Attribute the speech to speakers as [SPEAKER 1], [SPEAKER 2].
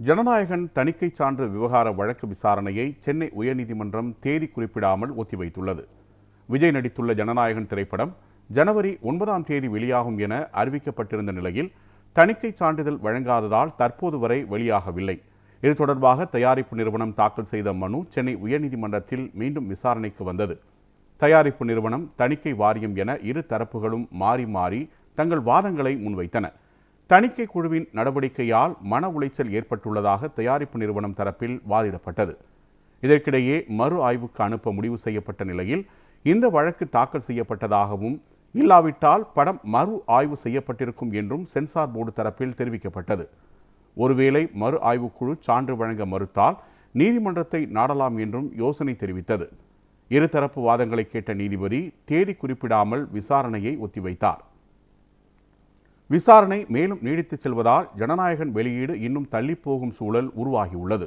[SPEAKER 1] ஜனநாயகன் தணிக்கை சான்று விவகார வழக்கு விசாரணையை சென்னை உயர்நீதிமன்றம் தேதி குறிப்பிடாமல் ஒத்திவைத்துள்ளது. விஜய் நடித்துள்ள ஜனநாயகன் திரைப்படம் ஜனவரி 9ஆம் தேதி வெளியாகும் என அறிவிக்கப்பட்டிருந்த நிலையில் தணிக்கை சான்றிதழ் வழங்காததால் தற்போது வரை வெளியாகவில்லை. இது தொடர்பாக தயாரிப்பு நிறுவனம் தாக்கல் செய்த மனு சென்னை உயர்நீதிமன்றத்தில் மீண்டும் விசாரணைக்கு வந்தது. தயாரிப்பு நிறுவனம், தணிக்கை வாரியம் என இரு தரப்புகளும் மாறி மாறி தங்கள் வாதங்களை முன்வைத்தன. தணிக்கை குழுவின் நடவடிக்கையால் மன உளைச்சல் ஏற்பட்டுள்ளதாக தயாரிப்பு நிறுவனம் தரப்பில் வாதிடப்பட்டது. இதற்கிடையே மறு ஆய்வுக்கு அனுப்ப முடிவு செய்யப்பட்ட நிலையில் இந்த வழக்கு தாக்கல் செய்யப்பட்டதாகவும், இல்லாவிட்டால் படம் மறு ஆய்வு செய்யப்பட்டிருக்கும் என்றும் சென்சார் போர்டு தரப்பில் தெரிவிக்கப்பட்டது. ஒருவேளை மறு ஆய்வுக்குழு சான்று வழங்க மறுத்தால் நீதிமன்றத்தை நாடலாம் என்றும் யோசனை தெரிவித்தது. இருதரப்பு வாதங்களை கேட்ட நீதிபதி தேதி குறிப்பிடாமல் விசாரணையை ஒத்திவைத்தார். விசாரணை மேலும் நீடித்துச் செல்வதால் ஜனநாயகன் வெளியீடு இன்னும் தள்ளிப்போகும் சூழல் உருவாகியுள்ளது.